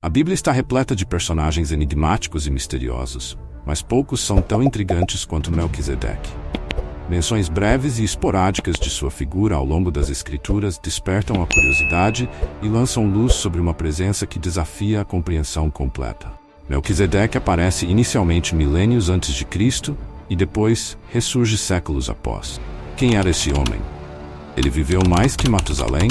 A Bíblia está repleta de personagens enigmáticos e misteriosos, mas poucos são tão intrigantes quanto Melquisedeque. Menções breves e esporádicas de sua figura ao longo das Escrituras despertam a curiosidade e lançam luz sobre uma presença que desafia a compreensão completa. Melquisedeque aparece inicialmente milênios antes de Cristo e depois ressurge séculos após. Quem era esse homem? Ele viveu mais que Matusalém?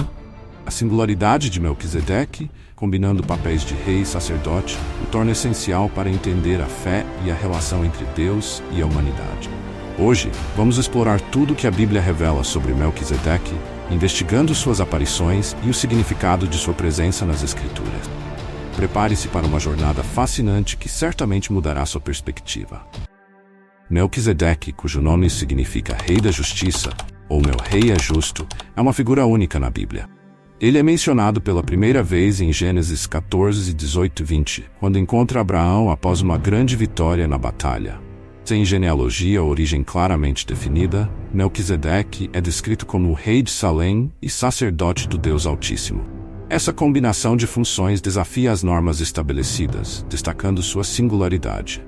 A singularidade de Melquisedeque, combinando papéis de rei e sacerdote, o torna essencial para entender a fé e a relação entre Deus e a humanidade. Hoje, vamos explorar tudo o que a Bíblia revela sobre Melquisedeque, investigando suas aparições e o significado de sua presença nas Escrituras. Prepare-se para uma jornada fascinante que certamente mudará sua perspectiva. Melquisedeque, cujo nome significa Rei da Justiça, ou Meu Rei é Justo, é uma figura única na Bíblia. Ele é mencionado pela primeira vez em Gênesis 14, 18 e 20, quando encontra Abraão após uma grande vitória na batalha. Sem genealogia ou origem claramente definida, Melquisedeque é descrito como o rei de Salém e sacerdote do Deus Altíssimo. Essa combinação de funções desafia as normas estabelecidas, destacando sua singularidade.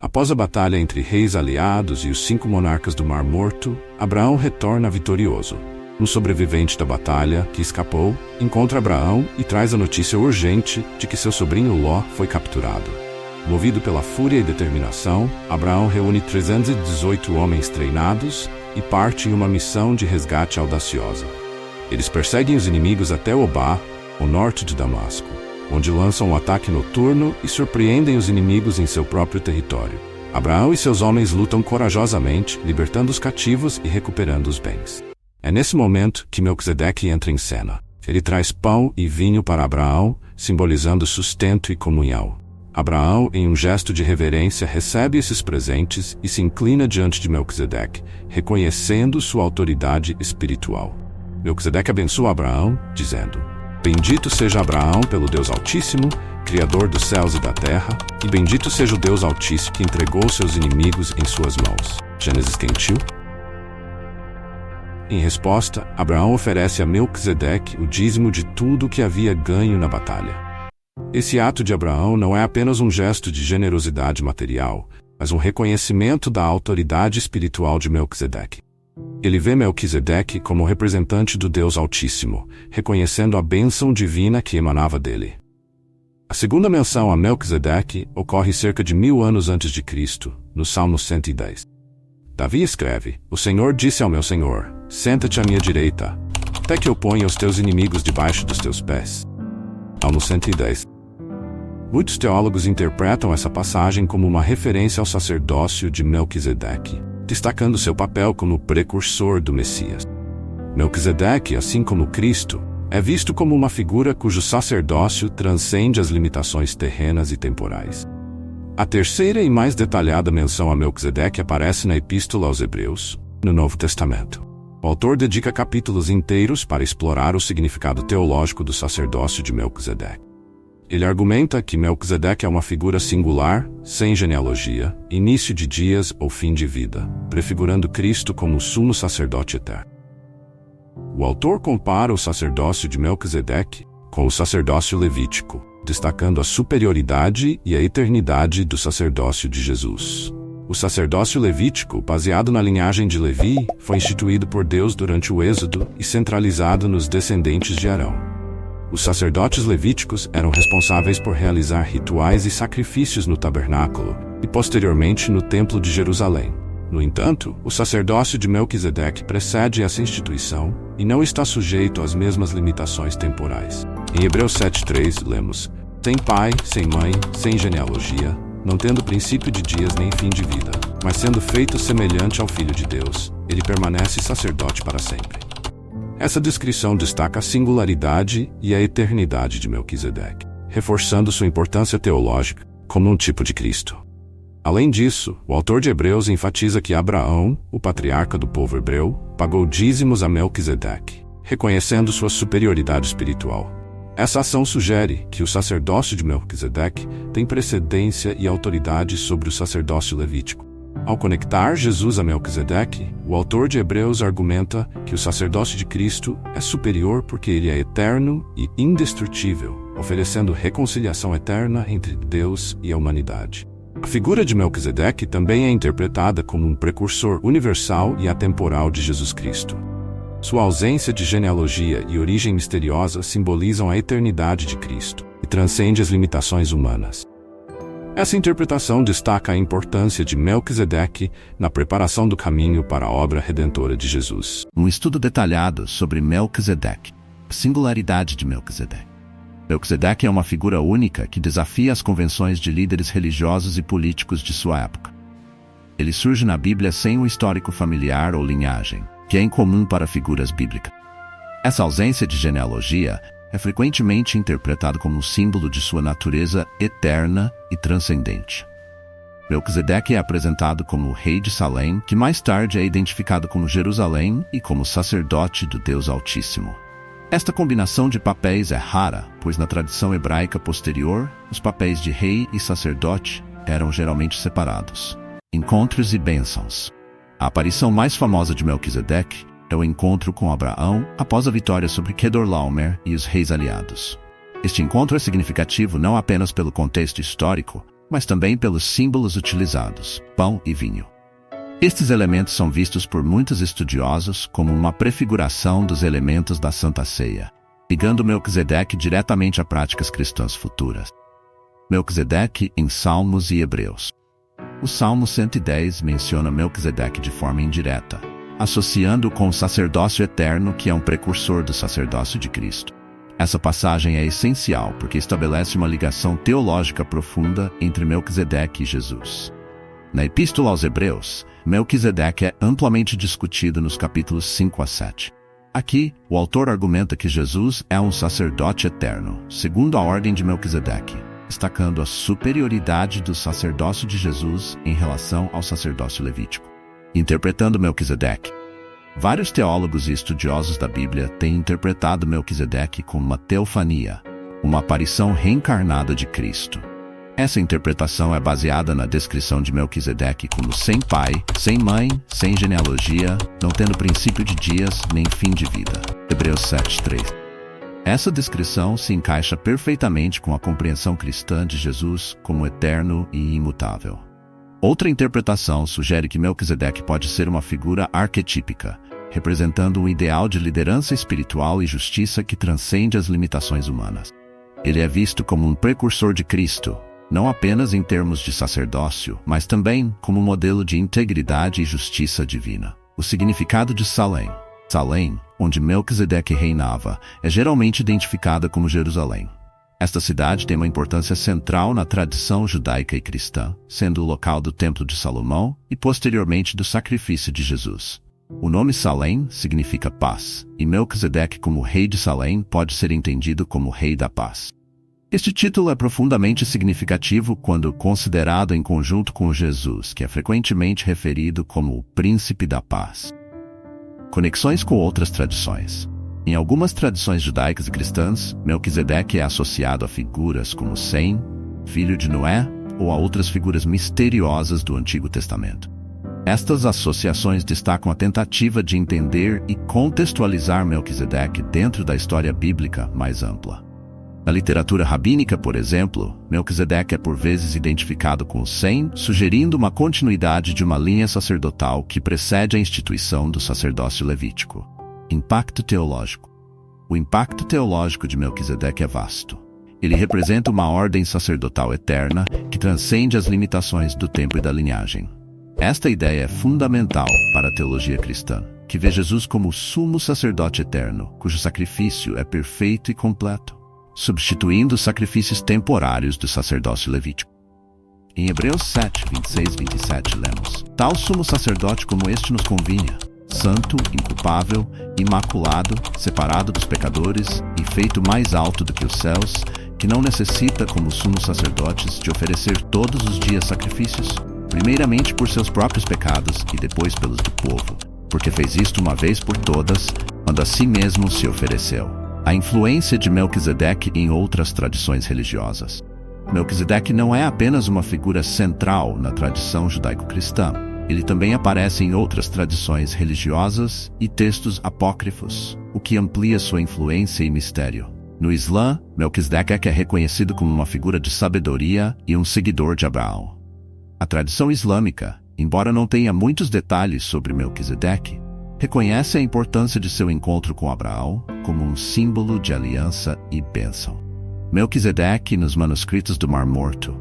Após a batalha entre reis aliados e os 5 monarcas do Mar Morto, Abraão retorna vitorioso. Um sobrevivente da batalha, que escapou, encontra Abraão e traz a notícia urgente de que seu sobrinho Ló foi capturado. Movido pela fúria e determinação, Abraão reúne 318 homens treinados e parte em uma missão de resgate audaciosa. Eles perseguem os inimigos até Obá, ao norte de Damasco, onde lançam um ataque noturno e surpreendem os inimigos em seu próprio território. Abraão e seus homens lutam corajosamente, libertando os cativos e recuperando os bens. É nesse momento que Melquisedeque entra em cena. Ele traz pão e vinho para Abraão, simbolizando sustento e comunhão. Abraão, em um gesto de reverência, recebe esses presentes e se inclina diante de Melquisedeque, reconhecendo sua autoridade espiritual. Melquisedeque abençoa Abraão, dizendo: Bendito seja Abraão pelo Deus Altíssimo, Criador dos céus e da terra, e bendito seja o Deus Altíssimo que entregou seus inimigos em suas mãos. Gênesis gentil. Em resposta, Abraão oferece a Melquisedeque o dízimo de tudo o que havia ganho na batalha. Esse ato de Abraão não é apenas um gesto de generosidade material, mas um reconhecimento da autoridade espiritual de Melquisedeque. Ele vê Melquisedeque como representante do Deus Altíssimo, reconhecendo a bênção divina que emanava dele. A segunda menção a Melquisedeque ocorre cerca de 1000 anos antes de Cristo, no Salmo 110. Davi escreve: O Senhor disse ao meu Senhor: Senta-te à minha direita, até que eu ponha os teus inimigos debaixo dos teus pés. Salmo 110. Muitos teólogos interpretam essa passagem como uma referência ao sacerdócio de Melquisedeque, destacando seu papel como precursor do Messias. Melquisedeque, assim como Cristo, é visto como uma figura cujo sacerdócio transcende as limitações terrenas e temporais. A terceira e mais detalhada menção a Melquisedeque aparece na Epístola aos Hebreus, no Novo Testamento. O autor dedica capítulos inteiros para explorar o significado teológico do sacerdócio de Melquisedeque. Ele argumenta que Melquisedeque é uma figura singular, sem genealogia, início de dias ou fim de vida, prefigurando Cristo como o sumo sacerdote eterno. O autor compara o sacerdócio de Melquisedeque com o sacerdócio levítico, destacando a superioridade e a eternidade do sacerdócio de Jesus. O sacerdócio levítico, baseado na linhagem de Levi, foi instituído por Deus durante o Êxodo e centralizado nos descendentes de Arão. Os sacerdotes levíticos eram responsáveis por realizar rituais e sacrifícios no tabernáculo e posteriormente no Templo de Jerusalém. No entanto, o sacerdócio de Melquisedeque precede essa instituição e não está sujeito às mesmas limitações temporais. Em Hebreus 7:3 lemos: Sem pai, sem mãe, sem genealogia, não tendo princípio de dias nem fim de vida, mas sendo feito semelhante ao Filho de Deus, ele permanece sacerdote para sempre. Essa descrição destaca a singularidade e a eternidade de Melquisedeque, reforçando sua importância teológica como um tipo de Cristo. Além disso, o autor de Hebreus enfatiza que Abraão, o patriarca do povo hebreu, pagou dízimos a Melquisedeque, reconhecendo sua superioridade espiritual. Essa ação sugere que o sacerdócio de Melquisedeque tem precedência e autoridade sobre o sacerdócio levítico. Ao conectar Jesus a Melquisedeque, o autor de Hebreus argumenta que o sacerdócio de Cristo é superior porque ele é eterno e indestrutível, oferecendo reconciliação eterna entre Deus e a humanidade. A figura de Melquisedeque também é interpretada como um precursor universal e atemporal de Jesus Cristo. Sua ausência de genealogia e origem misteriosa simbolizam a eternidade de Cristo e transcende as limitações humanas. Essa interpretação destaca a importância de Melquisedeque na preparação do caminho para a obra redentora de Jesus. Um estudo detalhado sobre Melquisedeque. Singularidade de Melquisedeque. Melquisedeque é uma figura única que desafia as convenções de líderes religiosos e políticos de sua época. Ele surge na Bíblia sem um histórico familiar ou linhagem, que é incomum para figuras bíblicas. Essa ausência de genealogia é frequentemente interpretado como um símbolo de sua natureza eterna e transcendente. Melquisedeque é apresentado como o rei de Salém, que mais tarde é identificado como Jerusalém e como sacerdote do Deus Altíssimo. Esta combinação de papéis é rara, pois na tradição hebraica posterior, os papéis de rei e sacerdote eram geralmente separados. Encontros e bênçãos. A aparição mais famosa de Melquisedeque é o encontro com Abraão após a vitória sobre Kedorlaomer e os reis aliados. Este encontro é significativo não apenas pelo contexto histórico, mas também pelos símbolos utilizados, pão e vinho. Estes elementos são vistos por muitos estudiosos como uma prefiguração dos elementos da Santa Ceia, ligando Melquisedeque diretamente a práticas cristãs futuras. Melquisedeque em Salmos e Hebreus. O Salmo 110 menciona Melquisedeque de forma indireta, associando-o com o sacerdócio eterno que é um precursor do sacerdócio de Cristo. Essa passagem é essencial porque estabelece uma ligação teológica profunda entre Melquisedeque e Jesus. Na Epístola aos Hebreus, Melquisedeque é amplamente discutido nos capítulos 5 a 7. Aqui, o autor argumenta que Jesus é um sacerdote eterno, segundo a ordem de Melquisedeque, destacando a superioridade do sacerdócio de Jesus em relação ao sacerdócio levítico. Interpretando Melquisedeque. Vários teólogos e estudiosos da Bíblia têm interpretado Melquisedeque como uma teofania, uma aparição reencarnada de Cristo. Essa interpretação é baseada na descrição de Melquisedeque como sem pai, sem mãe, sem genealogia, não tendo princípio de dias nem fim de vida. Hebreus 7:3. Essa descrição se encaixa perfeitamente com a compreensão cristã de Jesus como eterno e imutável. Outra interpretação sugere que Melquisedeque pode ser uma figura arquetípica, representando um ideal de liderança espiritual e justiça que transcende as limitações humanas. Ele é visto como um precursor de Cristo, não apenas em termos de sacerdócio, mas também como um modelo de integridade e justiça divina. O significado de Salém. Salém, onde Melquisedeque reinava, é geralmente identificada como Jerusalém. Esta cidade tem uma importância central na tradição judaica e cristã, sendo o local do Templo de Salomão e posteriormente do sacrifício de Jesus. O nome Salém significa paz, e Melquisedeque como rei de Salém pode ser entendido como rei da paz. Este título é profundamente significativo quando considerado em conjunto com Jesus, que é frequentemente referido como o príncipe da paz. Conexões com outras tradições. Em algumas tradições judaicas e cristãs, Melquisedeque é associado a figuras como Sem, filho de Noé, ou a outras figuras misteriosas do Antigo Testamento. Estas associações destacam a tentativa de entender e contextualizar Melquisedeque dentro da história bíblica mais ampla. Na literatura rabínica, por exemplo, Melquisedeque é por vezes identificado com Sem, sugerindo uma continuidade de uma linha sacerdotal que precede a instituição do sacerdócio levítico. Impacto teológico. O impacto teológico de Melquisedeque é vasto. Ele representa uma ordem sacerdotal eterna que transcende as limitações do tempo e da linhagem. Esta ideia é fundamental para a teologia cristã, que vê Jesus como o sumo sacerdote eterno, cujo sacrifício é perfeito e completo, substituindo os sacrifícios temporários do sacerdócio levítico. Em Hebreus 7, 26 e 27 lemos: Tal sumo sacerdote como este nos convinha, santo, inculpável, imaculado, separado dos pecadores e feito mais alto do que os céus, que não necessita, como sumos sacerdotes, de oferecer todos os dias sacrifícios, primeiramente por seus próprios pecados e depois pelos do povo, porque fez isto uma vez por todas, quando a si mesmo se ofereceu. A influência de Melquisedeque em outras tradições religiosas. Melquisedeque não é apenas uma figura central na tradição judaico-cristã. Ele também aparece em outras tradições religiosas e textos apócrifos, o que amplia sua influência e mistério. No Islã, Melquisedeque é reconhecido como uma figura de sabedoria e um seguidor de Abraão. A tradição islâmica, embora não tenha muitos detalhes sobre Melquisedeque, reconhece a importância de seu encontro com Abraão como um símbolo de aliança e bênção. Melquisedeque nos manuscritos do Mar Morto.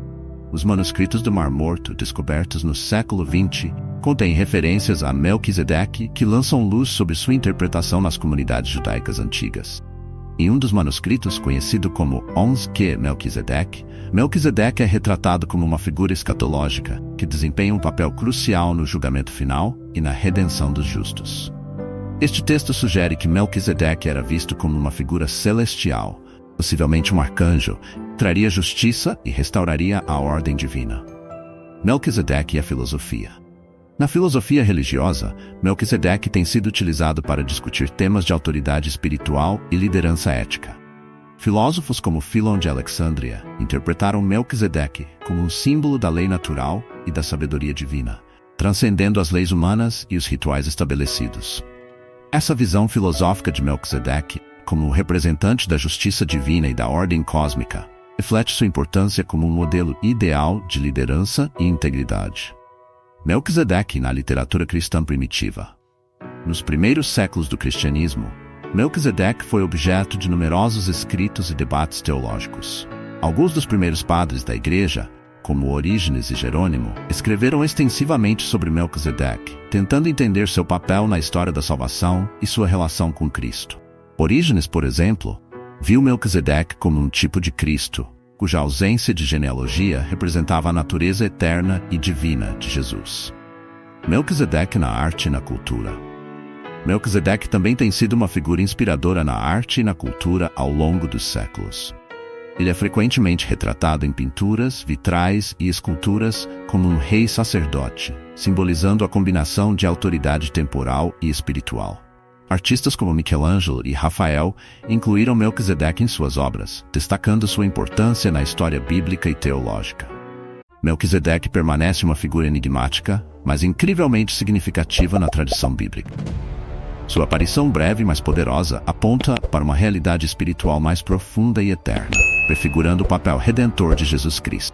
Os manuscritos do Mar Morto, descobertos no século XX, contêm referências a Melquisedeque que lançam luz sobre sua interpretação nas comunidades judaicas antigas. Em um dos manuscritos, conhecido como Ons-que Melquisedeque, Melquisedeque é retratado como uma figura escatológica que desempenha um papel crucial no julgamento final e na redenção dos justos. Este texto sugere que Melquisedeque era visto como uma figura celestial, possivelmente um arcanjo, que traria justiça e restauraria a ordem divina. Melquisedeque e a filosofia. Na filosofia religiosa, Melquisedeque tem sido utilizado para discutir temas de autoridade espiritual e liderança ética. Filósofos como Filon de Alexandria interpretaram Melquisedeque como um símbolo da lei natural e da sabedoria divina, transcendendo as leis humanas e os rituais estabelecidos. Essa visão filosófica de Melquisedeque, como o representante da justiça divina e da ordem cósmica, reflete sua importância como um modelo ideal de liderança e integridade. Melquisedeque na literatura cristã primitiva. Nos primeiros séculos do cristianismo, Melquisedeque foi objeto de numerosos escritos e debates teológicos. Alguns dos primeiros padres da Igreja, como Orígenes e Jerônimo, escreveram extensivamente sobre Melquisedeque, tentando entender seu papel na história da salvação e sua relação com Cristo. Orígenes, por exemplo, viu Melquisedeque como um tipo de Cristo, cuja ausência de genealogia representava a natureza eterna e divina de Jesus. Melquisedeque na arte e na cultura. Melquisedeque também tem sido uma figura inspiradora na arte e na cultura ao longo dos séculos. Ele é frequentemente retratado em pinturas, vitrais e esculturas como um rei sacerdote, simbolizando a combinação de autoridade temporal e espiritual. Artistas como Michelangelo e Rafael incluíram Melquisedeque em suas obras, destacando sua importância na história bíblica e teológica. Melquisedeque permanece uma figura enigmática, mas incrivelmente significativa na tradição bíblica. Sua aparição breve, mas poderosa, aponta para uma realidade espiritual mais profunda e eterna, prefigurando o papel redentor de Jesus Cristo.